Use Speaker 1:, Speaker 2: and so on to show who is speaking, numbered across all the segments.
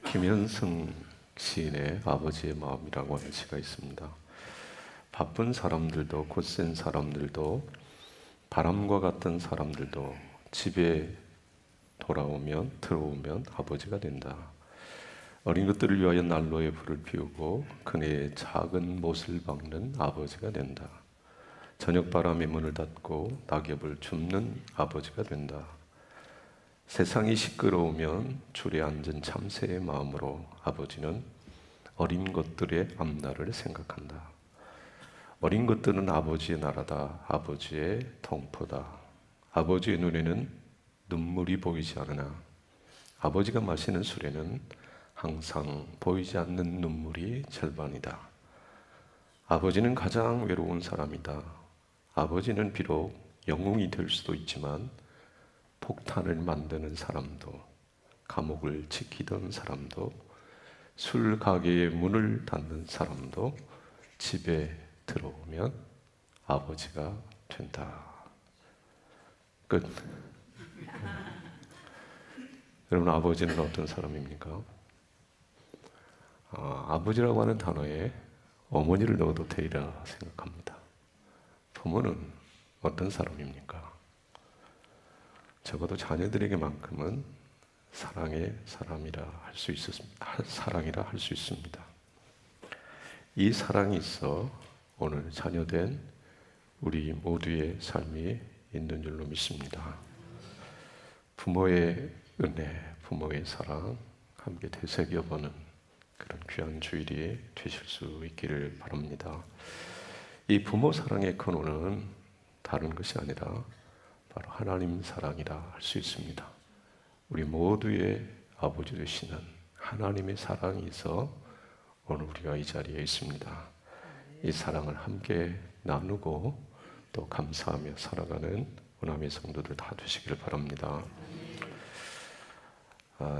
Speaker 1: 김현승 시인의 아버지의 마음이라고 하는 시가 있습니다. 바쁜 사람들도 곧센 사람들도 바람과 같은 사람들도 집에 들어오면 아버지가 된다. 어린 것들을 위하여 난로에 불을 피우고 그네의 작은 못을 박는 아버지가 된다. 저녁 바람에 문을 닫고 낙엽을 줍는 아버지가 된다. 세상이 시끄러우면 줄에 앉은 참새의 마음으로 아버지는 어린 것들의 앞날을 생각한다. 어린 것들은 아버지의 나라다. 아버지의 동포다. 아버지의 눈에는 눈물이 보이지 않으나 아버지가 마시는 술에는 항상 보이지 않는 눈물이 절반이다. 아버지는 가장 외로운 사람이다. 아버지는 비록 영웅이 될 수도 있지만 폭탄을 만드는 사람도, 감옥을 지키던 사람도, 술 가게의 문을 닫는 사람도 집에 들어오면 아버지가 된다. 끝. 여러분, 아버지는 어떤 사람입니까? 아버지라고 하는 단어에 어머니를 넣어도 되리라 생각합니다. 부모는 어떤 사람입니까? 적어도 자녀들에게만큼은 사랑의 사람이라 할 수 있습니다. 이 사랑이 있어 오늘 자녀된 우리 모두의 삶이 있는 줄로 믿습니다. 부모의 은혜, 부모의 사랑 함께 되새겨보는 그런 귀한 주일이 되실 수 있기를 바랍니다. 이 부모 사랑의 근원은 다른 것이 아니라 바로 하나님 사랑이라 할 수 있습니다. 우리 모두의 아버지 되시는 하나님의 사랑이 있어 오늘 우리가 이 자리에 있습니다. 이 사랑을 함께 나누고 또 감사하며 살아가는 원암의 성도들 다 되시기를 바랍니다.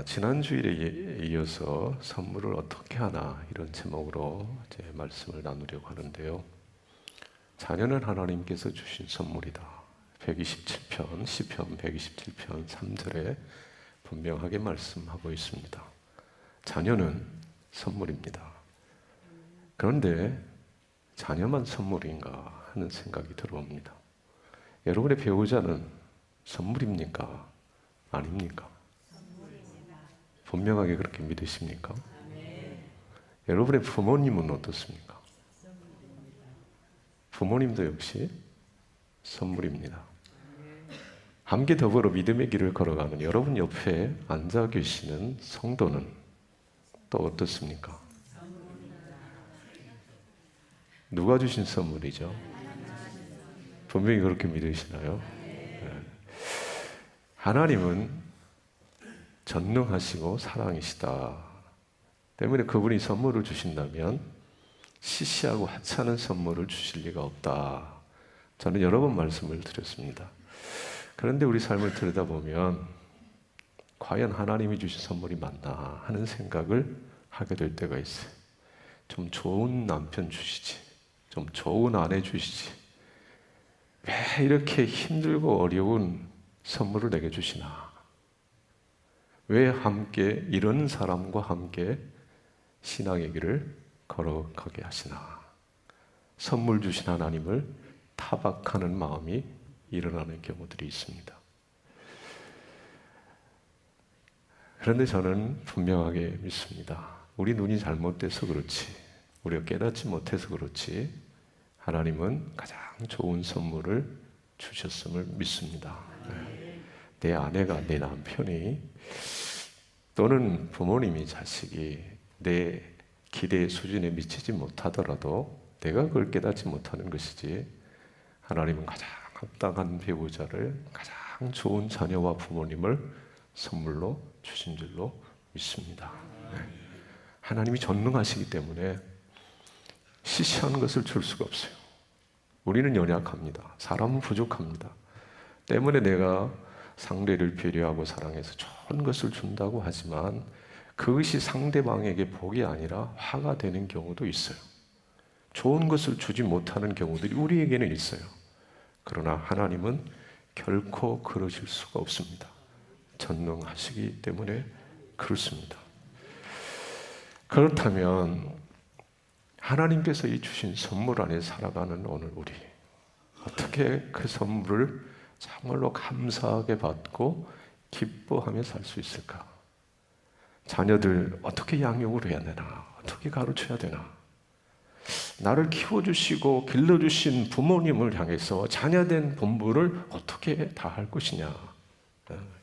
Speaker 1: 지난 주일에 이어서 선물을 어떻게 하나 이런 제목으로 제 말씀을 나누려고 하는데요. 자녀는 하나님께서 주신 선물이다. 127편, 시편 127편 3절에 분명하게 말씀하고 있습니다. 자녀는 선물입니다. 그런데 자녀만 선물인가 하는 생각이 들어옵니다. 여러분의 배우자는 선물입니까? 아닙니까? 분명하게 그렇게 믿으십니까? 여러분의 부모님은 어떻습니까? 부모님도 역시 선물입니다. 함께 더불어 믿음의 길을 걸어가는 여러분 옆에 앉아 계시는 성도는 또 어떻습니까? 누가 주신 선물이죠? 분명히 그렇게 믿으시나요? 네. 하나님은 전능하시고 사랑이시다 때문에 그분이 선물을 주신다면 시시하고 하찮은 선물을 주실 리가 없다. 저는 여러 번 말씀을 드렸습니다. 그런데 우리 삶을 들여다보면 과연 하나님이 주신 선물이 맞나 하는 생각을 하게 될 때가 있어요. 좀 좋은 남편 주시지, 좀 좋은 아내 주시지, 왜 이렇게 힘들고 어려운 선물을 내게 주시나? 왜 함께 이런 사람과 함께 신앙의 길을 걸어가게 하시나? 선물 주신 하나님을 타박하는 마음이 일어나는 경우들이 있습니다. 그런데 저는 분명하게 믿습니다. 우리 눈이 잘못돼서 그렇지, 우리가 깨닫지 못해서 그렇지, 하나님은 가장 좋은 선물을 주셨음을 믿습니다. 내 아내가, 내 남편이, 또는 부모님이, 자식이 내 기대의 수준에 미치지 못하더라도 내가 그걸 깨닫지 못하는 것이지, 하나님은 가장 합당한 배우자를, 가장 좋은 자녀와 부모님을 선물로 주신 줄로 믿습니다. 하나님이 전능하시기 때문에 시시한 것을 줄 수가 없어요. 우리는 연약합니다. 사람은 부족합니다. 때문에 내가 상대를 배려하고 사랑해서 좋은 것을 준다고 하지만 그것이 상대방에게 복이 아니라 화가 되는 경우도 있어요. 좋은 것을 주지 못하는 경우들이 우리에게는 있어요. 그러나 하나님은 결코 그러실 수가 없습니다. 전능하시기 때문에 그렇습니다. 그렇다면 하나님께서 이 주신 선물 안에 살아가는 오늘 우리, 어떻게 그 선물을 정말로 감사하게 받고 기뻐하며 살 수 있을까? 자녀들 어떻게 양육을 해야 되나? 어떻게 가르쳐야 되나? 나를 키워주시고 길러주신 부모님을 향해서 자녀된 본분을 어떻게 다할 것이냐?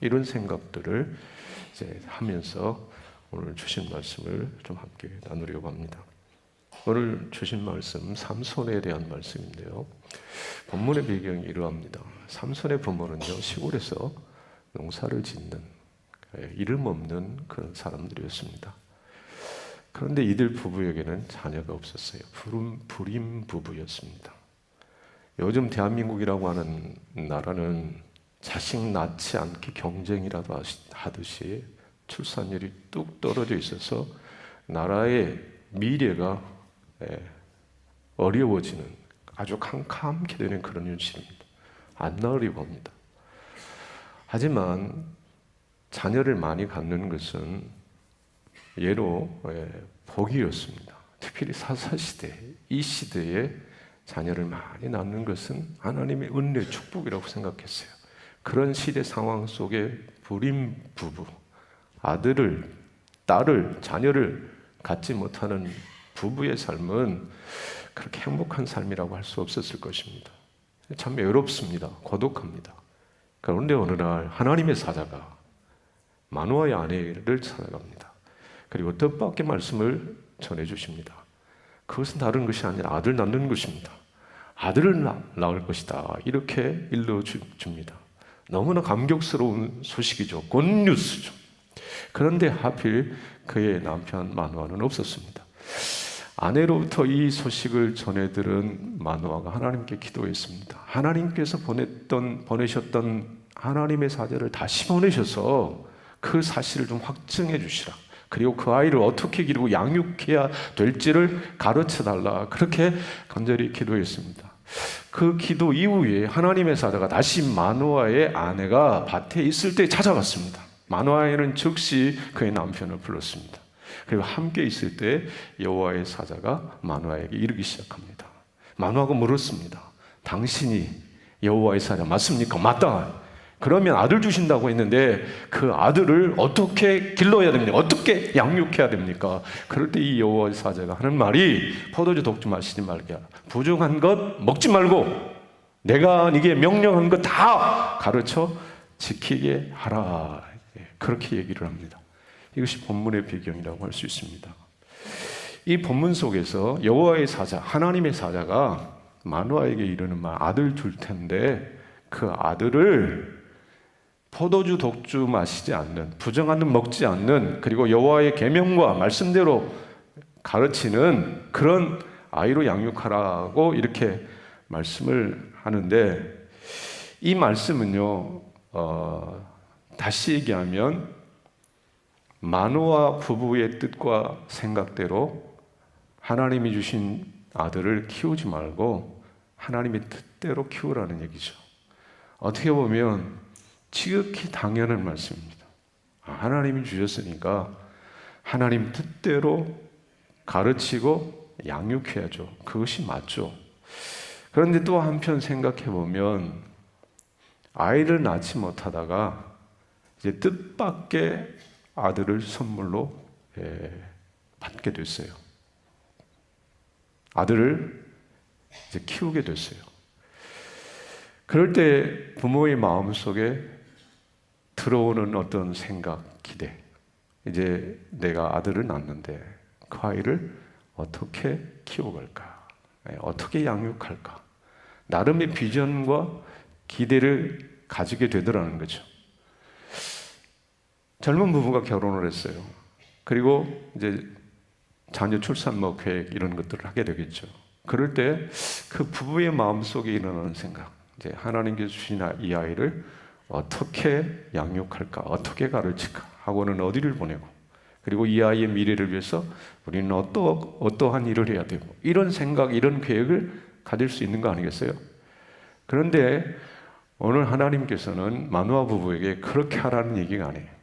Speaker 1: 이런 생각들을 이제 하면서 오늘 주신 말씀을 좀 함께 나누려고 합니다. 오늘 주신 말씀 삼손에 대한 말씀인데요. 본문의 배경이 이러합니다. 삼손의 부모는요, 시골에서 농사를 짓는 이름 없는 그런 사람들이었습니다. 그런데 이들 부부에게는 자녀가 없었어요. 불임 부부였습니다. 요즘 대한민국이라고 하는 나라는 자식 낳지 않게 경쟁이라도 하듯이 출산율이 뚝 떨어져 있어서 나라의 미래가 어려워지는, 아주 캄캄하게 되는 그런 현실입니다. 안 낳으려고 합니다. 하지만 자녀를 많이 갖는 것은 예로 복이었습니다. 특별히 사사시대, 이 시대에 자녀를 많이 낳는 것은 하나님의 은혜, 축복이라고 생각했어요. 그런 시대 상황 속에 불임 부부, 아들을, 딸을, 자녀를 갖지 못하는 부부의 삶은 그렇게 행복한 삶이라고 할 수 없었을 것입니다. 참 외롭습니다. 고독합니다. 그런데 어느 날 하나님의 사자가 마누아의 아내를 찾아갑니다. 그리고 뜻밖의 말씀을 전해주십니다. 그것은 다른 것이 아니라 아들 낳는 것입니다. 아들을 낳을 것이다. 이렇게 일러줍니다. 너무나 감격스러운 소식이죠. 굿뉴스죠. 그런데 하필 그의 남편 마누아는 없었습니다. 아내로부터 이 소식을 전해들은 마누아가 하나님께 기도했습니다. 하나님께서 보내셨던 하나님의 사자를 다시 보내셔서 그 사실을 좀 확증해 주시라. 그리고 그 아이를 어떻게 기르고 양육해야 될지를 가르쳐달라. 그렇게 간절히 기도했습니다. 그 기도 이후에 하나님의 사자가 다시 마누아의 아내가 밭에 있을 때 찾아갔습니다. 마누아에는 즉시 그의 남편을 불렀습니다. 그리고 함께 있을 때 여호와의 사자가 마누아에게 이르기 시작합니다. 마누아가 물었습니다. 당신이 여호와의 사자 맞습니까? 맞다. 그러면 아들 주신다고 했는데 그 아들을 어떻게 길러야 됩니까? 어떻게 양육해야 됩니까? 그럴 때 이 여호와의 사자가 하는 말이 포도주 독주 마시지 말게 하라. 부정한 것 먹지 말고 내가 네게 명령한 것 다 가르쳐 지키게 하라. 그렇게 얘기를 합니다. 이것이 본문의 배경이라고 할 수 있습니다. 이 본문 속에서 여호와의 사자, 하나님의 사자가 마누아에게 이르는 말, 아들 줄 텐데 그 아들을 포도주 독주 마시지 않는, 부정한 것 먹지 않는, 그리고 여호와의 계명과 말씀대로 가르치는 그런 아이로 양육하라고 이렇게 말씀을 하는데, 이 말씀은요, 다시 얘기하면 마누아 부부의 뜻과 생각대로 하나님이 주신 아들을 키우지 말고 하나님의 뜻대로 키우라는 얘기죠. 어떻게 보면 지극히 당연한 말씀입니다. 하나님이 주셨으니까 하나님 뜻대로 가르치고 양육해야죠. 그것이 맞죠. 그런데 또 한편 생각해 보면 아이를 낳지 못하다가 이제 뜻밖의 아들을 선물로 받게 됐어요. 아들을 이제 키우게 됐어요. 그럴 때 부모의 마음속에 들어오는 어떤 생각, 기대. 이제 내가 아들을 낳는데 그 아이를 어떻게 키워갈까? 어떻게 양육할까? 나름의 비전과 기대를 가지게 되더라는 거죠. 젊은 부부가 결혼을 했어요. 그리고 이제 자녀 출산 계획 이런 것들을 하게 되겠죠. 그럴 때 그 부부의 마음속에 일어나는 생각, 이제 하나님께서 주신 이 아이를 어떻게 양육할까, 어떻게 가르칠까, 학원은 어디를 보내고, 그리고 이 아이의 미래를 위해서 우리는 어떠한 일을 해야 되고, 이런 생각, 이런 계획을 가질 수 있는 거 아니겠어요? 그런데 오늘 하나님께서는 마누아 부부에게 그렇게 하라는 얘기가 아니에요.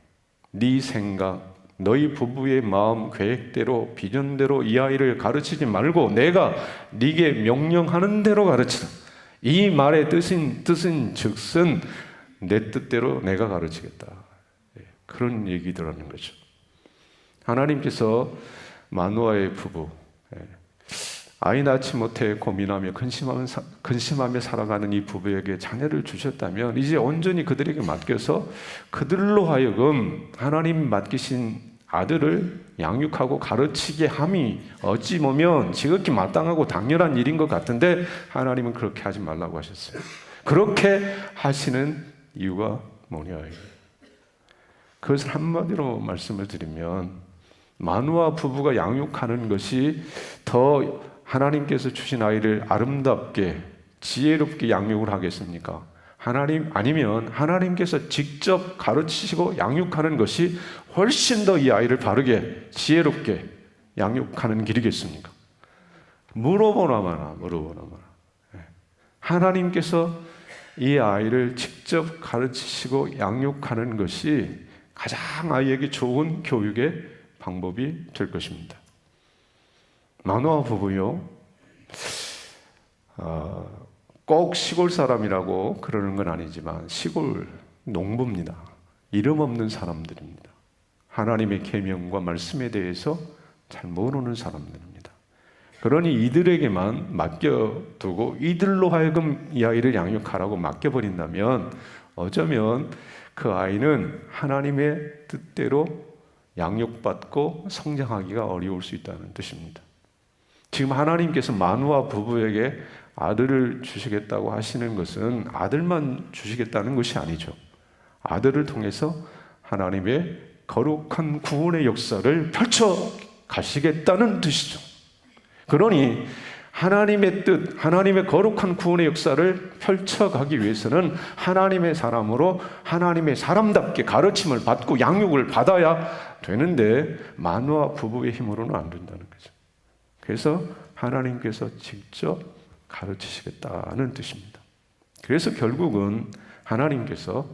Speaker 1: 네 생각, 너희 부부의 마음 계획대로 비전대로 이 아이를 가르치지 말고 내가 네게 명령하는 대로 가르치라. 이 말의 뜻은 즉슨 내 뜻대로 내가 가르치겠다. 그런 얘기들하는 거죠. 하나님께서 마누아의 부부, 아이 낳지 못해 고민하며 근심하며 살아가는 이 부부에게 자녀를 주셨다면 이제 온전히 그들에게 맡겨서 그들로 하여금 하나님 맡기신 아들을 양육하고 가르치게 함이 어찌 보면 지극히 마땅하고 당연한 일인 것 같은데 하나님은 그렇게 하지 말라고 하셨어요. 그렇게 하시는 이유가 뭐냐? 그것을 한마디로 말씀을 드리면 마누아 부부가 양육하는 것이 더 하나님께서 주신 아이를 아름답게 지혜롭게 양육을 하겠습니까? 아니면 하나님께서 직접 가르치시고 양육하는 것이 훨씬 더 이 아이를 바르게 지혜롭게 양육하는 길이겠습니까? 물어보나 마나. 하나님께서 이 아이를 직접 가르치시고 양육하는 것이 가장 아이에게 좋은 교육의 방법이 될 것입니다. 마누아 부부요, 꼭 시골 사람이라고 그러는 건 아니지만 시골 농부입니다. 이름 없는 사람들입니다. 하나님의 계명과 말씀에 대해서 잘 모르는 사람들입니다. 그러니 이들에게만 맡겨두고 이들로 하여금 이 아이를 양육하라고 맡겨버린다면 어쩌면 그 아이는 하나님의 뜻대로 양육받고 성장하기가 어려울 수 있다는 뜻입니다. 지금 하나님께서 마누아 부부에게 아들을 주시겠다고 하시는 것은 아들만 주시겠다는 것이 아니죠. 아들을 통해서 하나님의 거룩한 구원의 역사를 펼쳐 가시겠다는 뜻이죠. 그러니 하나님의 뜻, 하나님의 거룩한 구원의 역사를 펼쳐가기 위해서는 하나님의 사람으로 하나님의 사람답게 가르침을 받고 양육을 받아야 되는데 마누아 부부의 힘으로는 안 된다는 거죠. 그래서 하나님께서 직접 가르치시겠다는 뜻입니다. 그래서 결국은 하나님께서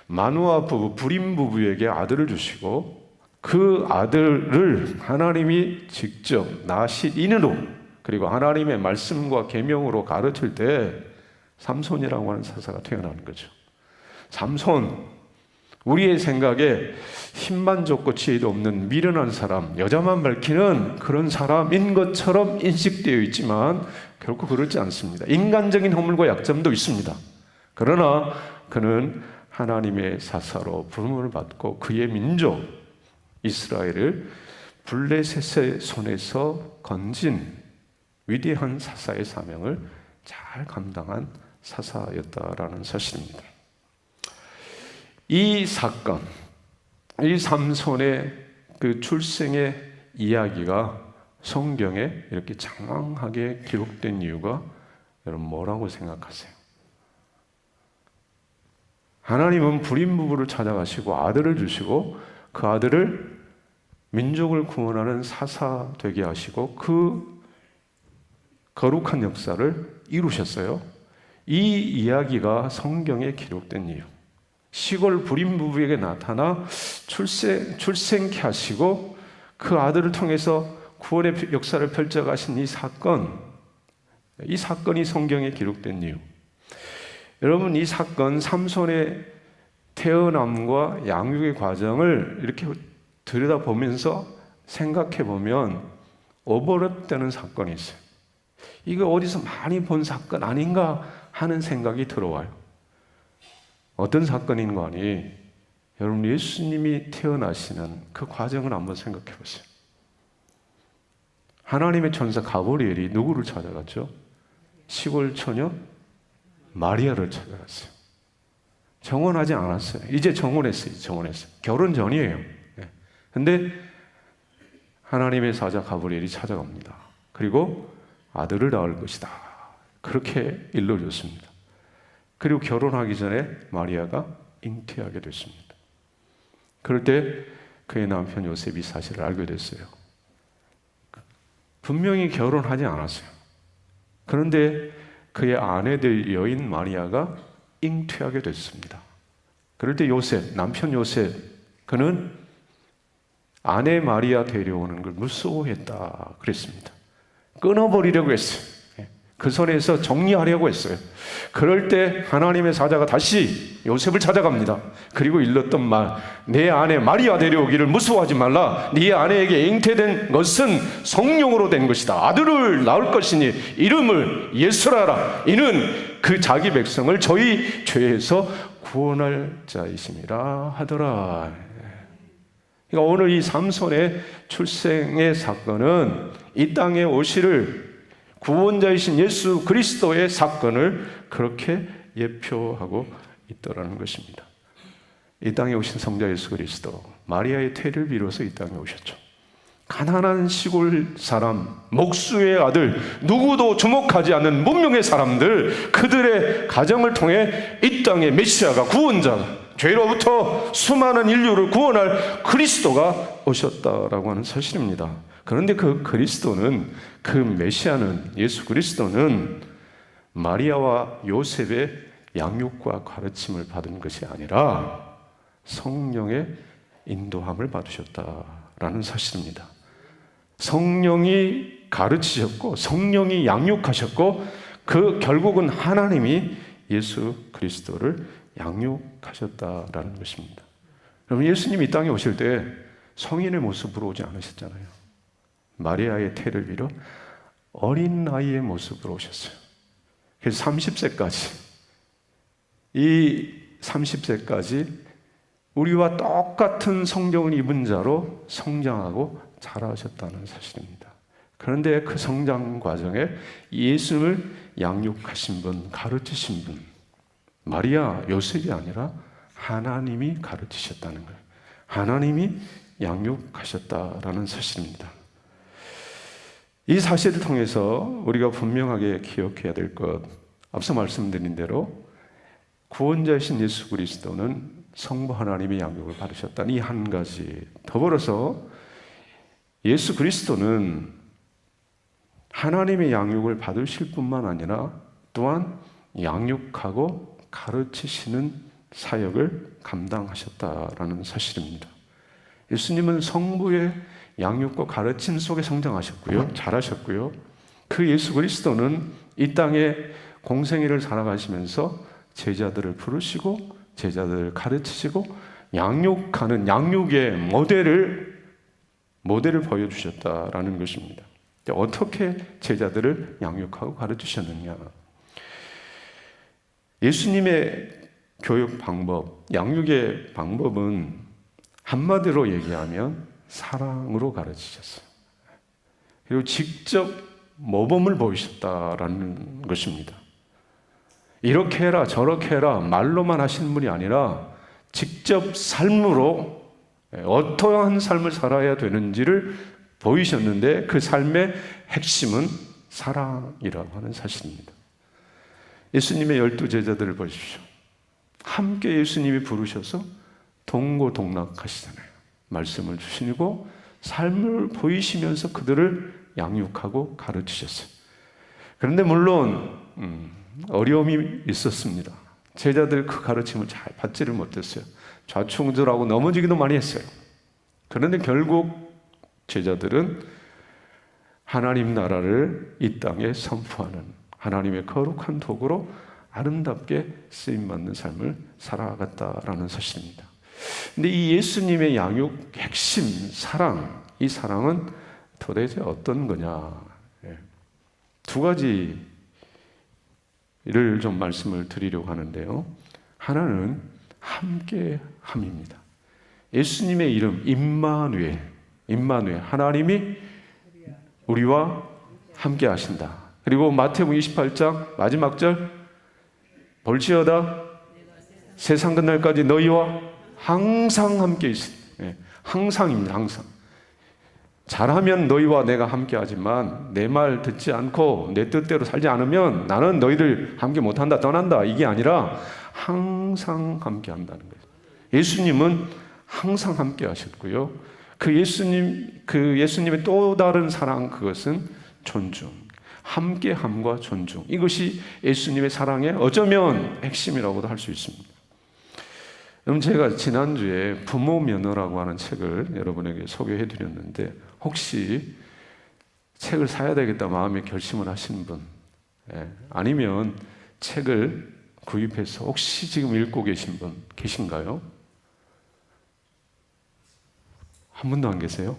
Speaker 1: 마누아 부부, 불임 부부에게 아들을 주시고 그 아들을 하나님이 직접 나시인으로 그리고 하나님의 말씀과 계명으로 가르칠 때 삼손이라고 하는 사사가 태어나는 거죠. 삼손, 우리의 생각에 힘만 좋고 지혜도 없는 미련한 사람, 여자만 밝히는 그런 사람인 것처럼 인식되어 있지만 결코 그렇지 않습니다. 인간적인 허물과 약점도 있습니다. 그러나 그는 하나님의 사사로 부름을 받고 그의 민족 이스라엘을 블레셋의 손에서 건진 위대한 사사의 사명을 잘 감당한 사사였다라는 사실입니다. 이 사건, 이 삼손의 그 출생의 이야기가 성경에 이렇게 장황하게 기록된 이유가 여러분 뭐라고 생각하세요? 하나님은 불임 부부를 찾아가시고 아들을 주시고 그 아들을 민족을 구원하는 사사 되게 하시고 그 거룩한 역사를 이루셨어요. 이 이야기가 성경에 기록된 이유, 시골 불임 부부에게 나타나 출생케 하시고 그 아들을 통해서 구원의 역사를 펼쳐가신 이 사건이 성경에 기록된 이유. 여러분, 이 사건 삼손의 태어남과 양육의 과정을 이렇게 들여다보면서 생각해보면 오버랩되는 사건이 있어요. 이거 어디서 많이 본 사건 아닌가 하는 생각이 들어와요. 어떤 사건인 거 아니? 여러분, 예수님이 태어나시는 그 과정을 한번 생각해 보세요. 하나님의 천사 가브리엘이 누구를 찾아갔죠? 시골 처녀 마리아를 찾아갔어요. 정혼하지 않았어요. 이제 정혼했어요. 결혼 전이에요. 근데 하나님의 사자 가브리엘이 찾아갑니다. 그리고 아들을 낳을 것이다. 그렇게 일러줬습니다. 그리고 결혼하기 전에 마리아가 잉태하게 됐습니다. 그럴 때 그의 남편 요셉이 사실을 알게 됐어요. 분명히 결혼하지 않았어요. 그런데 그의 아내 될 여인 마리아가 잉태하게 됐습니다. 그럴 때 남편 요셉, 그는 아내 마리아 데려오는 걸 무서워했다 그랬습니다. 끊어버리려고 했어요. 그 손에서 정리하려고 했어요. 그럴 때 하나님의 사자가 다시 요셉을 찾아갑니다. 그리고 일렀던 말, 내 아내 마리아 데려오기를 무서워하지 말라. 네 아내에게 잉태된 것은 성령으로 된 것이다. 아들을 낳을 것이니 이름을 예수라라. 이는 그 자기 백성을 저희 죄에서 구원할 자이심이라 하더라. 그러니까 오늘 이 삼손의 출생의 사건은 이 땅에 오시를 구원자이신 예수 그리스도의 사건을 그렇게 예표하고 있더라는 것입니다. 이 땅에 오신 성자 예수 그리스도, 마리아의 태를 빌어서 이 땅에 오셨죠. 가난한 시골 사람, 목수의 아들, 누구도 주목하지 않는 문명의 사람들, 그들의 가정을 통해 이 땅에 메시아가, 구원자가, 죄로부터 수많은 인류를 구원할 그리스도가 오셨다라고 하는 사실입니다. 그런데 그 그리스도는, 그 메시아는, 예수 그리스도는 마리아와 요셉의 양육과 가르침을 받은 것이 아니라 성령의 인도함을 받으셨다라는 사실입니다. 성령이 가르치셨고 성령이 양육하셨고 그 결국은 하나님이 예수 그리스도를 양육하셨다라는 것입니다. 여러분, 예수님이 이 땅에 오실 때 성인의 모습으로 오지 않으셨잖아요. 마리아의 태를 빌어 어린 나이의 모습으로 오셨어요. 그래서 30세까지, 이 30세까지 우리와 똑같은 성경을 입은 자로 성장하고 자라셨다는 사실입니다. 그런데 그 성장 과정에 예수를 양육하신 분, 가르치신 분, 마리아, 요셉이 아니라 하나님이 가르치셨다는 거예요. 하나님이 양육하셨다라는 사실입니다. 이 사실을 통해서 우리가 분명하게 기억해야 될 것, 앞서 말씀드린 대로 구원자이신 예수 그리스도는 성부 하나님의 양육을 받으셨다는 이 한 가지, 더불어서 예수 그리스도는 하나님의 양육을 받으실 뿐만 아니라 또한 양육하고 가르치시는 사역을 감당하셨다라는 사실입니다. 예수님은 성부의 양육과 가르침 속에 성장하셨고요, 자라셨고요. 그 예수 그리스도는 이 땅에 공생애를 살아가시면서 제자들을 부르시고 제자들을 가르치시고 양육하는 양육의 모델을 보여주셨다라는 것입니다. 어떻게 제자들을 양육하고 가르치셨느냐? 예수님의 교육 방법, 양육의 방법은 한마디로 얘기하면 사랑으로 가르치셨어요. 그리고 직접 모범을 보이셨다라는 것입니다. 이렇게 해라 저렇게 해라 말로만 하시는 분이 아니라 직접 삶으로 어떠한 삶을 살아야 되는지를 보이셨는데 그 삶의 핵심은 사랑이라고 하는 사실입니다. 예수님의 12제자들을 보십시오. 함께 예수님이 부르셔서 동고동락하시잖아요. 말씀을 주시고 삶을 보이시면서 그들을 양육하고 가르치셨어요. 그런데 물론 어려움이 있었습니다. 제자들 그 가르침을 잘 받지를 못했어요. 좌충우돌하고 넘어지기도 많이 했어요. 그런데 결국 제자들은 하나님 나라를 이 땅에 선포하는 하나님의 거룩한 도구로 아름답게 쓰임받는 삶을 살아갔다라는 사실입니다. 근데 이 예수님의 양육 핵심 사랑, 이 사랑은 도대체 어떤 거냐? 두 가지를 좀 말씀을 드리려고 하는데요. 하나는 함께함입니다. 예수님의 이름 임마누엘, 하나님이 우리와 함께 하신다. 그리고 마태복음 28장 마지막 절, 볼지어다 세상 끝날까지 너희와 항상 함께 있습니다. 항상입니다. 항상. 잘하면 너희와 내가 함께 하지만 내 말 듣지 않고 내 뜻대로 살지 않으면 나는 너희들 함께 못한다, 떠난다, 이게 아니라 항상 함께 한다는 거예요. 예수님은 항상 함께 하셨고요. 그 예수님의 또 다른 사랑, 그것은 존중, 함께함과 존중, 이것이 예수님의 사랑의 어쩌면 핵심이라고도 할 수 있습니다. 여러분, 제가 지난주에 부모 면허라고 하는 책을 여러분에게 소개해 드렸는데, 혹시 책을 사야 되겠다 마음에 결심을 하신 분, 아니면 책을 구입해서 혹시 지금 읽고 계신 분 계신가요? 한 분도 안 계세요?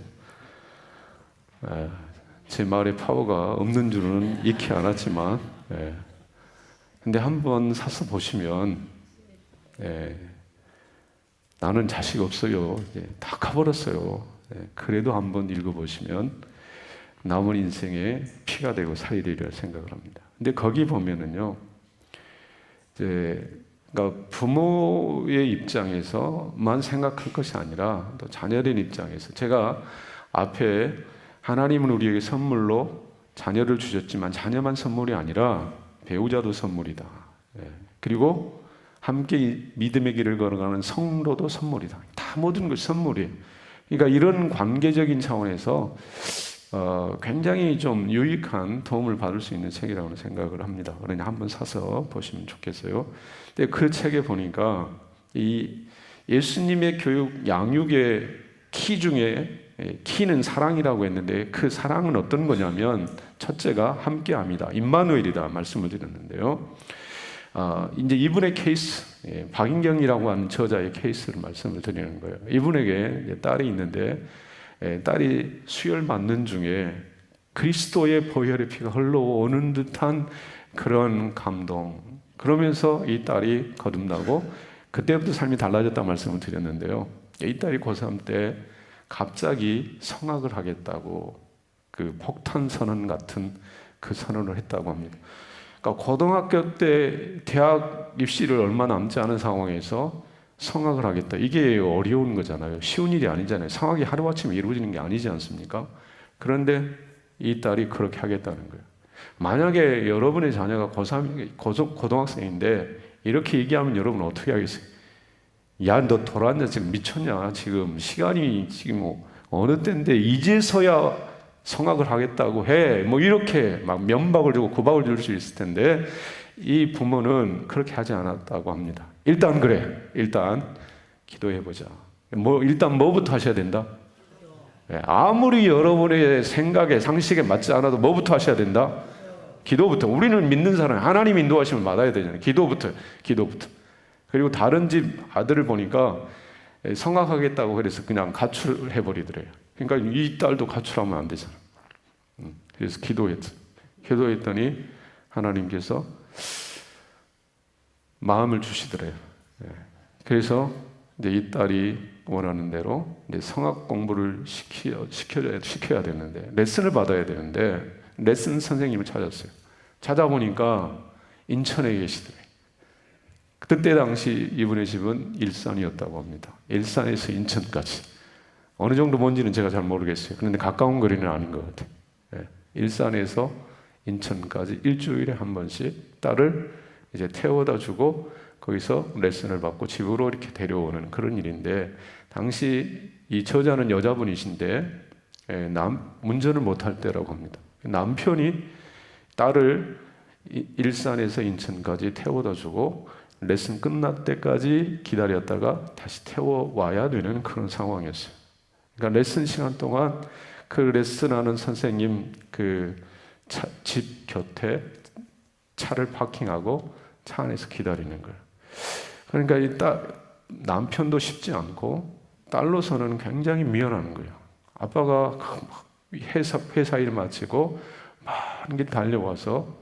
Speaker 1: 제 말에 파워가 없는 줄은 익히 알았지만, 근데 한번 사서 보시면, 나는 자식 없어요, 다 가버렸어요. 그래도 한번 읽어보시면 남은 인생에 피가 되고 살이 되리라 생각을 합니다. 근데 거기 보면은요, 그러니까 부모의 입장에서만 생각할 것이 아니라 또 자녀된 입장에서, 제가 앞에 하나님은 우리에게 선물로 자녀를 주셨지만 자녀만 선물이 아니라 배우자도 선물이다. 그리고 함께 믿음의 길을 걸어가는 성도도 선물이다. 다 모든 것이 선물이에요. 그러니까 이런 관계적인 차원에서 굉장히 좀 유익한 도움을 받을 수 있는 책이라고 생각을 합니다. 그러니 한번 사서 보시면 좋겠어요. 근데 그 책에 보니까 이 예수님의 교육, 양육의 키 중에 키는 사랑이라고 했는데, 그 사랑은 어떤 거냐면 첫째가 함께합니다. 임마누엘이다 말씀을 드렸는데요. 이제 이분의 케이스, 박인경이라고 하는 저자의 케이스를 말씀을 드리는 거예요. 이분에게 딸이 있는데, 딸이 수혈 맞는 중에 그리스도의 보혈의 피가 흘러오는 듯한 그런 감동, 그러면서 이 딸이 거듭나고 그때부터 삶이 달라졌다고 말씀을 드렸는데요. 이 딸이 고3 때 갑자기 성악을 하겠다고 그 폭탄 선언 같은 그 선언을 했다고 합니다. 그러니까 고등학교 때 대학 입시를 얼마 남지 않은 상황에서 성악을 하겠다. 이게 어려운 거잖아요. 쉬운 일이 아니잖아요. 성악이 하루아침에 이루어지는 게 아니지 않습니까? 그런데 이 딸이 그렇게 하겠다는 거예요. 만약에 여러분의 자녀가 고3, 고등학생인데 이렇게 얘기하면 여러분 어떻게 하겠어요? 야, 너 돌았냐? 지금 미쳤냐? 지금 시간이 지금 어느 때인데 이제서야 성악을 하겠다고 해. 뭐 이렇게 막 면박을 주고 구박을 줄 수 있을 텐데, 이 부모는 그렇게 하지 않았다고 합니다. 일단 그래. 일단 기도해보자. 일단 뭐부터 하셔야 된다? 아무리 여러분의 생각에 상식에 맞지 않아도 뭐부터 하셔야 된다? 기도부터. 우리는 믿는 사람, 하나님 인도하심을 받아야 되잖아요. 기도부터. 그리고 다른 집 아들을 보니까 성악하겠다고 그래서 그냥 가출해버리더래요. 그러니까 이 딸도 가출하면 안 되잖아. 그래서 기도했더니 하나님께서 마음을 주시더래요. 그래서 이제 이 딸이 원하는 대로 이제 성악 공부를 시켜야 되는데, 레슨을 받아야 되는데, 레슨 선생님을 찾았어요. 찾아보니까 인천에 계시더래요. 그때 당시 이분의 집은 일산이었다고 합니다. 일산에서 인천까지. 어느 정도 뭔지는 제가 잘 모르겠어요. 그런데 가까운 거리는 아닌 것 같아요. 일산에서 인천까지 일주일에 한 번씩 딸을 이제 태워다 주고 거기서 레슨을 받고 집으로 이렇게 데려오는 그런 일인데, 당시 이 저자는 여자분이신데 운전을 못할 때라고 합니다. 남편이 딸을 일산에서 인천까지 태워다 주고 레슨 끝날 때까지 기다렸다가 다시 태워와야 되는 그런 상황이었어요. 그러니까 레슨 시간 동안 그 레슨하는 선생님 집 곁에 차를 파킹하고 차 안에서 기다리는 거예요. 그러니까 이 남편도 쉽지 않고 딸로서는 굉장히 미안한 거예요. 아빠가 회사 일 마치고 많은 길 달려와서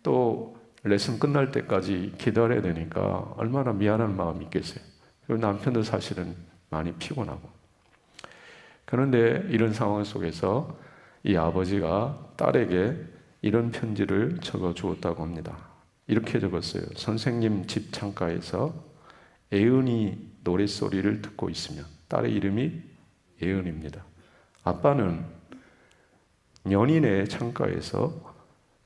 Speaker 1: 또 레슨 끝날 때까지 기다려야 되니까 얼마나 미안한 마음이 있겠어요. 그리고 남편도 사실은 많이 피곤하고. 그런데 이런 상황 속에서 이 아버지가 딸에게 이런 편지를 적어 주었다고 합니다. 이렇게 적었어요. 선생님 집 창가에서 애은이 노랫소리를 듣고 있으면, 딸의 이름이 애은입니다. 아빠는 연인의 창가에서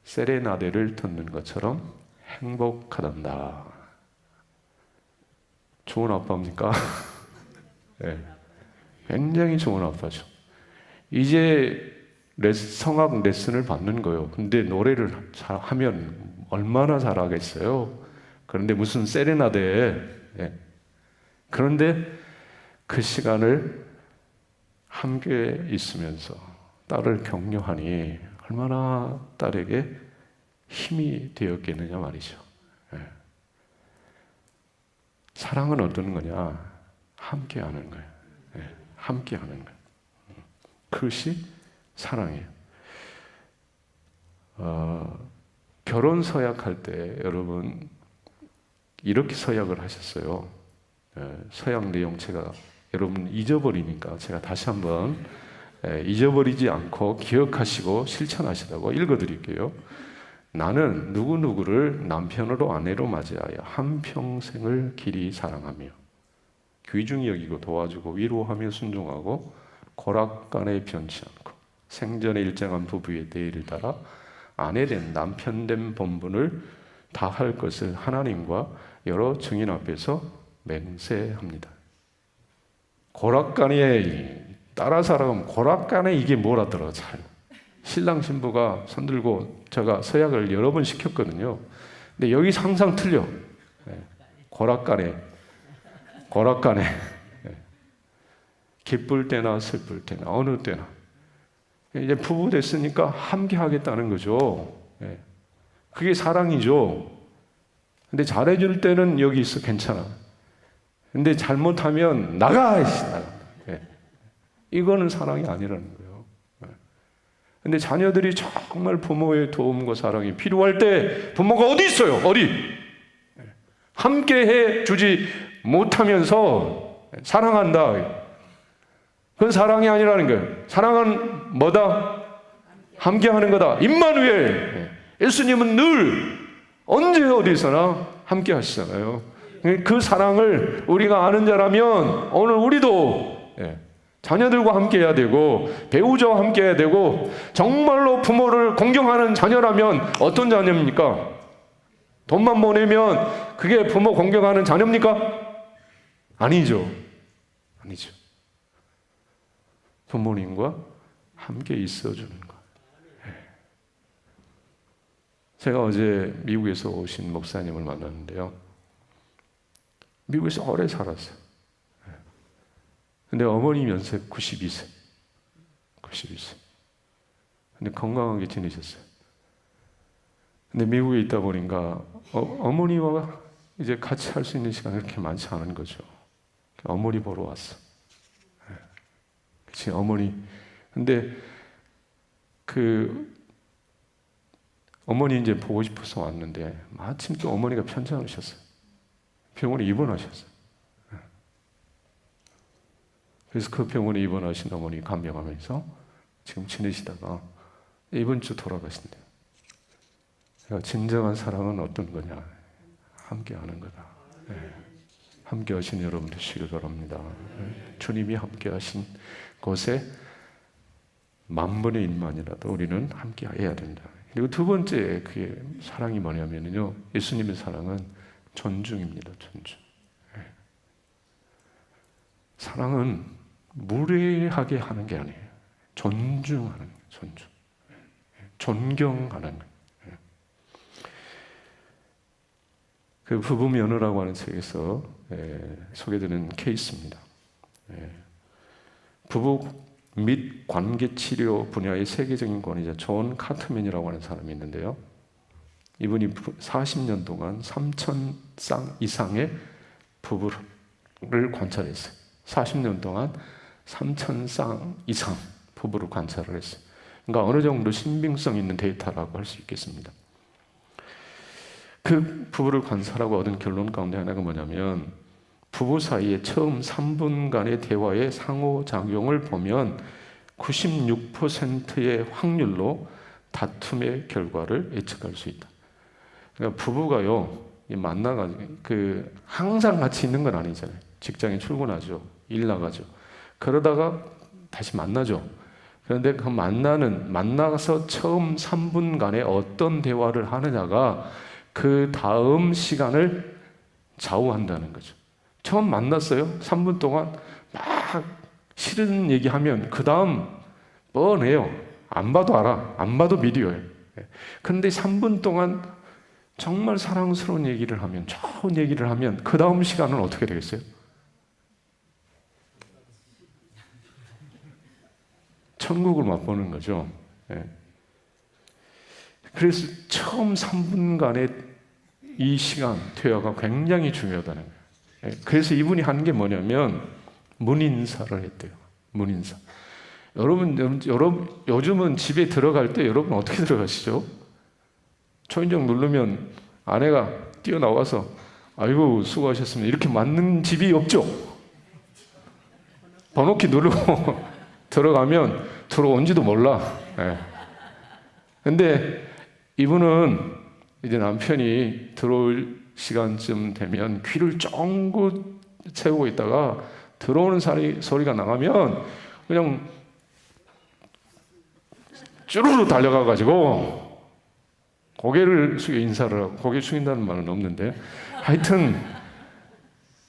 Speaker 1: 세레나데를 듣는 것처럼 행복하단다. 좋은 아빠입니까? 네. 굉장히 좋은 아빠죠. 이제 성악 레슨을 받는 거예요. 근데 노래를 하면 얼마나 잘하겠어요. 그런데 무슨 세레나데에 그런데 그 시간을 함께 있으면서 딸을 격려하니 얼마나 딸에게 힘이 되었겠느냐 말이죠. 사랑은 어떤 거냐? 함께 하는 거예요. 함께 하는 거예요. 그것이 사랑이에요. 결혼 서약할 때 여러분 이렇게 서약을 하셨어요. 서약 내용 제가 여러분 잊어버리니까 제가 다시 한번 잊어버리지 않고 기억하시고 실천하시라고 읽어드릴게요. 나는 누구누구를 남편으로 아내로 맞이하여 한평생을 길이 사랑하며 귀중히 여기고 도와주고 위로하며 순종하고 고락간에 변치 않고 생전에 일정한 부부의 대의를 따라 아내된 남편된 본분을 다할 것을 하나님과 여러 증인 앞에서 맹세합니다. 고락간에 따라 살아가면 고락간에 이게 뭐라더라. 잘 신랑 신부가 손들고 제가 서약을 여러 번 시켰거든요. 근데 여기 항상 틀려. 고락간에 기쁠 때나 슬플 때나 어느 때나 이제 부부 됐으니까 함께 하겠다는 거죠. 그게 사랑이죠. 근데 잘해줄 때는 여기 있어 괜찮아. 근데 잘못하면 나가. 이거는 사랑이 아니라는 거예요. 근데 자녀들이 정말 부모의 도움과 사랑이 필요할 때 부모가 어디 있어요? 어디? 함께 해주지 못하면서 사랑한다. 그건 사랑이 아니라는 거예요. 사랑은 뭐다? 함께 하는 거다. 임마누엘. 예수님은 늘 언제 어디서나 함께 하시잖아요. 그 사랑을 우리가 아는 자라면 오늘 우리도 자녀들과 함께 해야 되고 배우자와 함께 해야 되고 정말로 부모를 공경하는 자녀라면 어떤 자녀입니까? 돈만 보내면 그게 부모 공경하는 자녀입니까? 아니죠. 아니죠. 부모님과 함께 있어주는 것. 제가 어제 미국에서 오신 목사님을 만났는데요. 미국에서 오래 살았어요. 근데 어머님 연세 92세. 92세. 근데 건강하게 지내셨어요. 근데 미국에 있다 보니까 어머니와 이제 같이 할 수 있는 시간이 그렇게 많지 않은 거죠. 어머니 보러 왔어. 그치, 어머니. 근데 어머니 이제 보고 싶어서 왔는데 마침 또 어머니가 편찮으셨어요. 병원에 입원하셨어요. 그래서 그 병원에 입원하신 어머니 간병하면서 지금 지내시다가 이번 주 돌아가신대요. 그러니까 진정한 사랑은 어떤 거냐? 함께 하는 거다. 함께 하신 여러분 되시길 바랍니다. 주님이 함께 하신 곳에 만분의 1만이라도 우리는 함께 해야 된다. 그리고 두 번째 그게 사랑이 뭐냐면요. 예수님의 사랑은 존중입니다. 존중. 사랑은 무례하게 하는 게 아니에요. 존중하는 거예요. 존중. 존경하는 거예요. 그 부부 면허라고 하는 책에서 소개되는 케이스입니다. 부부 및 관계 치료 분야의 세계적인 권위자 존 카트맨이라고 하는 사람이 있는데요. 이분이 40년 동안 3,000쌍 이상의 부부를 관찰했어요. 40년 동안 3,000쌍 이상 부부를 관찰을 했어요. 그러니까 어느 정도 신빙성 있는 데이터라고 할 수 있겠습니다. 그 부부를 관찰하고 얻은 결론 가운데 하나가 뭐냐면 부부 사이에 처음 3분간의 대화의 상호작용을 보면 96%의 확률로 다툼의 결과를 예측할 수 있다. 그러니까 부부가요, 만나가지고 항상 같이 있는 건 아니잖아요. 직장에 출근하죠. 일 나가죠. 그러다가 다시 만나죠. 그런데 그 만나서 처음 3분간의 어떤 대화를 하느냐가 그 다음 시간을 좌우한다는 거죠. 처음 만났어요. 3분 동안 막 싫은 얘기하면 그 다음 뻔해요. 안 봐도 알아. 안 봐도 미디어예요. 그런데 3분 동안 정말 사랑스러운 얘기를 하면, 좋은 얘기를 하면 그 다음 시간은 어떻게 되겠어요?
Speaker 2: 천국을 맛보는 거죠. 예. 그래서 처음 3분간의 이 시간 대화가 굉장히 중요하다는 거예요. 예. 그래서 이분이 한 게 뭐냐면 문인사를 했대요. 문인사. 여러분 요즘은 집에 들어갈 때 여러분 어떻게 들어가시죠? 초인종 누르면 아내가 뛰어나와서 아이고 수고하셨습니다 이렇게 맞는 집이 없죠. 번호키 누르고 들어가면 들어온지도 몰라. 예. 근데 이분은 이제 남편이 들어올 시간쯤 되면 귀를 쫑긋 채우고 있다가 들어오는 소리가 나가면 그냥 쭈루루 달려가가지고 고개를 숙여 인사를 하고, 고개 숙인다는 말은 없는데 하여튼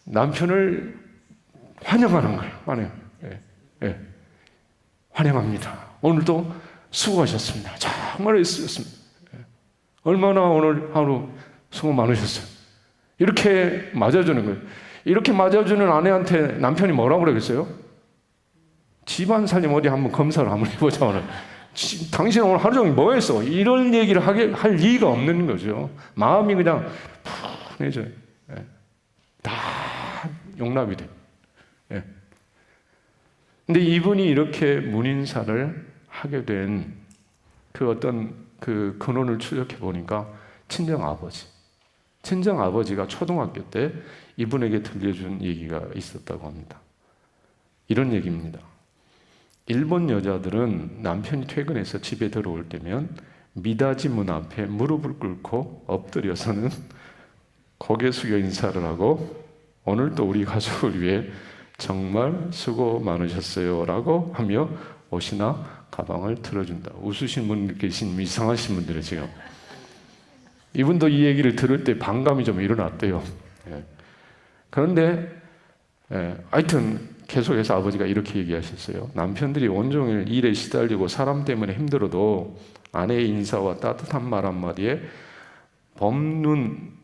Speaker 2: 남편을 환영하는 거예요. 환영. 예. 예. 환영합니다. 오늘도 수고하셨습니다. 정말 애쓰셨습니다. 예. 얼마나 오늘 하루 수고 많으셨어요. 이렇게 맞아주는 거예요. 이렇게 맞아주는 아내한테 남편이 뭐라고 그러겠어요? 집안 살림 어디 한번 검사를 한번 해보자 오늘. 당신 오늘 하루 종일 뭐 했어? 이런 얘기를 할 리가 없는 거죠. 마음이 그냥 푸근해져요. 예. 다 용납이 돼요. 예. 근데 이분이 이렇게 문인사를 하게 된 그 어떤 그 근원을 추적해 보니까 친정 아버지가 초등학교 때 이분에게 들려준 얘기가 있었다고 합니다. 이런 얘기입니다. 일본 여자들은 남편이 퇴근해서 집에 들어올 때면 미닫이 문 앞에 무릎을 꿇고 엎드려서는 고개 숙여 인사를 하고 오늘도 우리 가족을 위해 정말 수고 많으셨어요 라고 하며 옷이나 가방을 들어준다. 웃으신 분 계신 이상하신 분들은 지금 이분도 이 얘기를 들을 때 반감이 좀 일어났대요. 예. 그런데 하여튼 계속해서 아버지가 이렇게 얘기하셨어요. 남편들이 온종일 일에 시달리고 사람 때문에 힘들어도 아내의 인사와 따뜻한 말 한마디에 범눈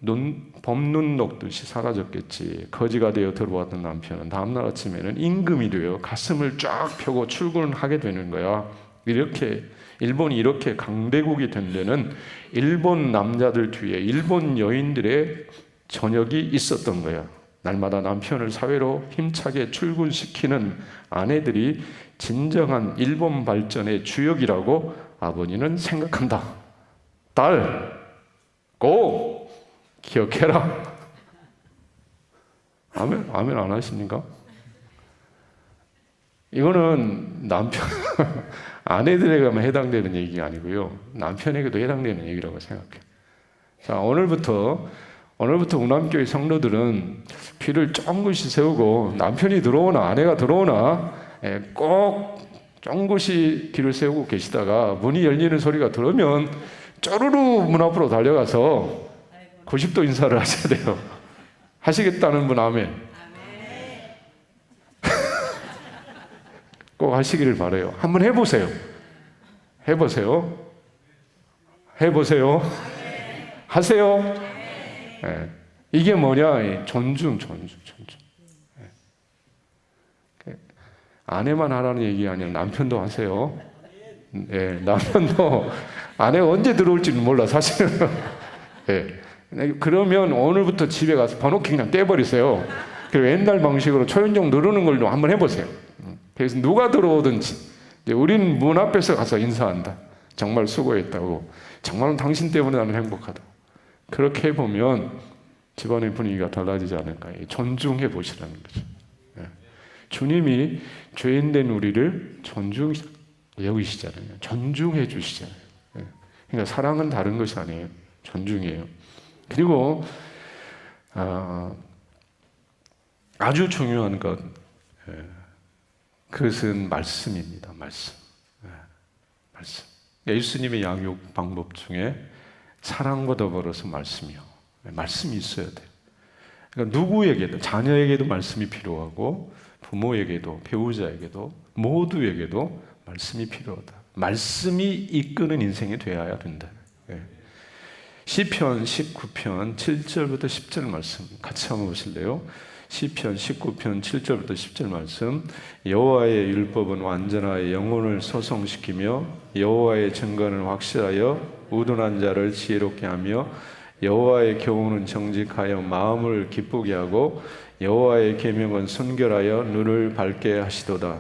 Speaker 2: 녹듯이 사라졌겠지. 거지가 되어 들어왔던 남편은 다음날 아침에는 임금이 되어 가슴을 쫙 펴고 출근하게 되는 거야. 이렇게 일본이 이렇게 강대국이 된 데는 일본 남자들 뒤에 일본 여인들의 저녁이 있었던 거야. 날마다 남편을 사회로 힘차게 출근시키는 아내들이 진정한 일본 발전의 주역이라고 아버지는 생각한다. 딸, 꼭 기억해라. 아멘 안 하십니까? 이거는 남편, 아내들에게만 해당되는 얘기가 아니고요. 남편에게도 해당되는 얘기라고 생각해요. 자, 오늘부터 우남교회 성도들은 귀를 쫑긋이 세우고 남편이 들어오나 아내가 들어오나 꼭 쫑긋이 귀를 세우고 계시다가 문이 열리는 소리가 들으면 쪼르르 문 앞으로 달려가서 90도 인사를 하셔야 돼요. 하시겠다는 분 아멘. 꼭 하시기를 바라요. 한번 해보세요. 하세요. 네. 이게 뭐냐? 존중. 네. 아내만 하라는 얘기가 아니라 남편도 하세요. 네, 남편도 아내가 언제 들어올지는 몰라 사실은. 네. 그러면 오늘부터 집에 가서 번호키 그냥 떼버리세요. 그리고 옛날 방식으로 초인종 누르는 걸로 한번 해보세요. 그래서 누가 들어오든지 우리는 문 앞에서 가서 인사한다. 정말 수고했다고. 정말 당신 때문에 나는 행복하다. 그렇게 해보면 집안의 분위기가 달라지지 않을까. 존중해 보시라는 거죠. 주님이 죄인된 우리를 여기시잖아요. 존중해 주시잖아요. 그러니까 사랑은 다른 것이 아니에요. 존중이에요. 그리고 아주 중요한 것, 그것은 말씀입니다. 말씀. 예수님의 양육 방법 중에 사랑과 더불어서 말씀이요. 말씀이 있어야 돼요. 그러니까 누구에게도, 자녀에게도 말씀이 필요하고 부모에게도, 배우자에게도, 모두에게도 말씀이 필요하다. 말씀이 이끄는 인생이 되어야 된다. 시편 19편 7절부터 10절 말씀 같이 한번 보실래요?
Speaker 1: 시편 19편 7절부터 10절 말씀. 여호와의 율법은 완전하여 영혼을 소성시키며 여호와의 증거는 확실하여 우둔한 자를 지혜롭게 하며 여호와의 교훈은 정직하여 마음을 기쁘게 하고 여호와의 계명은 순결하여 눈을 밝게 하시도다.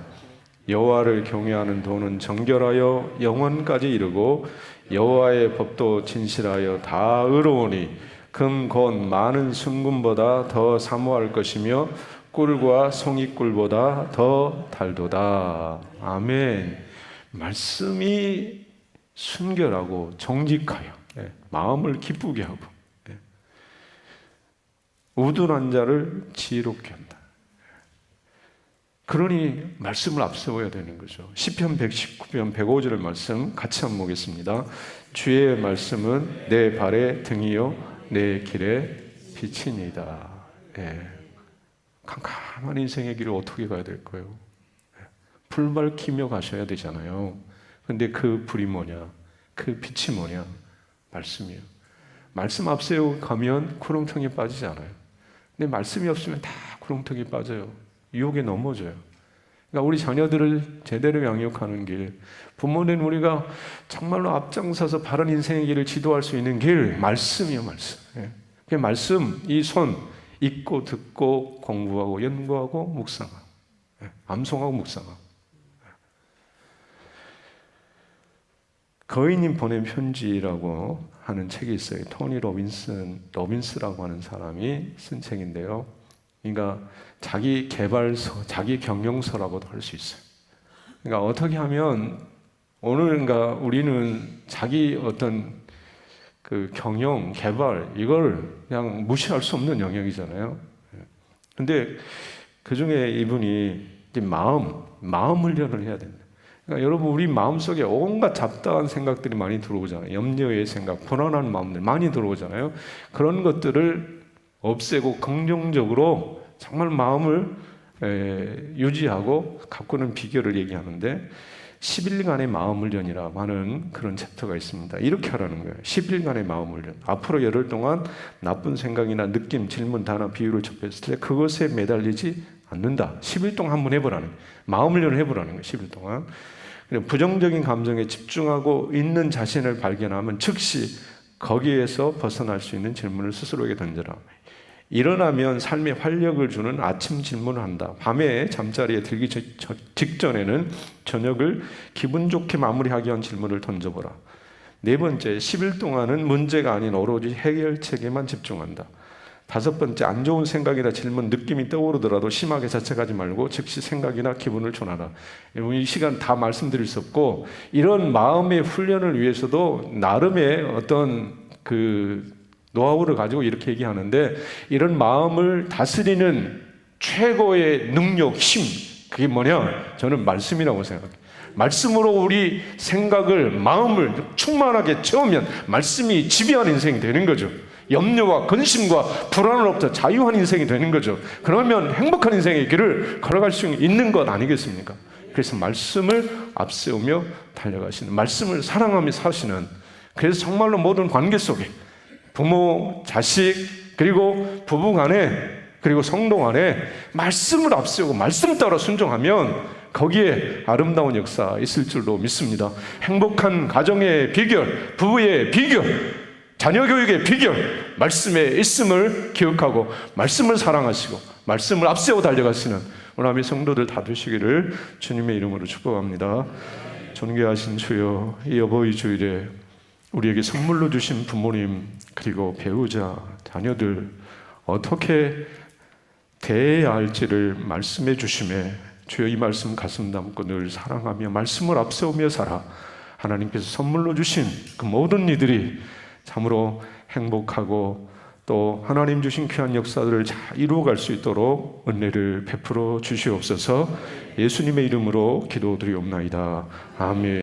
Speaker 1: 여호와를 경외하는 도는 정결하여 영원까지 이르고 여호와의 법도 진실하여 다 의로우니 금 곧 많은 순금보다 더 사모할 것이며 꿀과 송이꿀보다 더 달도다. 아멘. 말씀이 순결하고 정직하여 마음을 기쁘게 하고 우둔한 자를 지혜롭게 한다. 그러니 말씀을 앞세워야 되는 거죠. 시편 119편 105절 말씀 같이 한번 보겠습니다. 주의 말씀은 내 발의 등이요 내 길의 빛이니이다. 캄캄한 인생의 길을 어떻게 가야 될까요? 불 밝히며 가셔야 되잖아요. 근데 그 불이 뭐냐? 그 빛이 뭐냐? 말씀이에요. 말씀 앞세우고 가면 구렁텅이에 빠지지 않아요. 근데 말씀이 없으면 다 구렁텅이에 빠져요. 유혹에 넘어져요. 그러니까 우리 자녀들을 제대로 양육하는 길, 부모는 우리가 정말로 앞장서서 바른 인생의 길을 지도할 수 있는 길, 말씀이요, 말씀. 그 말씀, 이 손, 읽고 듣고 공부하고 연구하고 묵상하고, 암송하고 묵상하고. 거인님 보낸 편지라고 하는 책이 있어요. 토니 로빈스라고 하는 사람이 쓴 책인데요. 그러니까 자기 개발서, 자기 경영서라고도 할 수 있어요. 그러니까 어떻게 하면 오늘 그러니까 우리는 자기 어떤 그 경영, 개발 이걸 그냥 무시할 수 없는 영역이잖아요. 근데 그 중에 이분이 이제 마음 훈련을 해야 된다. 그러니까 여러분 우리 마음속에 온갖 잡다한 생각들이 많이 들어오잖아요. 염려의 생각, 불안한 마음들 많이 들어오잖아요. 그런 것들을 없애고 긍정적으로 정말 마음을 유지하고 가꾸는 비결을 얘기하는데 10일간의 마음 훈련이라고 하는 그런 챕터가 있습니다. 이렇게 하라는 거예요. 10일간의 마음 훈련. 앞으로 열흘 동안 나쁜 생각이나 느낌, 질문, 단어, 비유를 접했을 때 그것에 매달리지 않는다. 10일 동안 한번 해보라는 거예요. 마음 훈련을 해보라는 거예요. 10일 동안. 부정적인 감정에 집중하고 있는 자신을 발견하면 즉시 거기에서 벗어날 수 있는 질문을 스스로에게 던져라. 일어나면 삶에 활력을 주는 아침 질문을 한다. 밤에 잠자리에 들기 직전에는 저녁을 기분 좋게 마무리하기 위한 질문을 던져보라. 네 번째, 10일 동안은 문제가 아닌 오로지 해결책에만 집중한다. 다섯 번째, 안 좋은 생각이나 질문, 느낌이 떠오르더라도 심하게 자책하지 말고 즉시 생각이나 기분을 전하라. 이 시간 다 말씀드릴 수 없고 이런 마음의 훈련을 위해서도 나름의 어떤 그 노하우를 가지고 이렇게 얘기하는데 이런 마음을 다스리는 최고의 능력, 힘 그게 뭐냐? 저는 말씀이라고 생각해요. 말씀으로 우리 생각을, 마음을 충만하게 채우면 말씀이 지배하는 인생이 되는 거죠. 염려와 근심과 불안을 없애 자유한 인생이 되는 거죠. 그러면 행복한 인생의 길을 걸어갈 수 있는 것 아니겠습니까? 그래서 말씀을 앞세우며 달려가시는, 말씀을 사랑하며 사시는, 그래서 정말로 모든 관계 속에 부모, 자식, 그리고 부부 간에, 그리고 성도 간에 말씀을 앞세우고 말씀 따라 순종하면 거기에 아름다운 역사 있을 줄로 믿습니다. 행복한 가정의 비결, 부부의 비결, 자녀 교육의 비결, 말씀에 있음을 기억하고 말씀을 사랑하시고 말씀을 앞세워 달려가시는 우리 성도들 다 되시기를 주님의 이름으로 축복합니다. 존귀하신 주여, 이 어버이 주일에 우리에게 선물로 주신 부모님 그리고 배우자, 자녀들 어떻게 대해야 할지를 말씀해 주심에 주여 이 말씀 가슴 담고 늘 사랑하며 말씀을 앞세우며 살아 하나님께서 선물로 주신 그 모든 이들이 참으로 행복하고 또 하나님 주신 귀한 역사들을 잘 이루어갈 수 있도록 은혜를 베풀어 주시옵소서. 예수님의 이름으로 기도드리옵나이다. 아멘.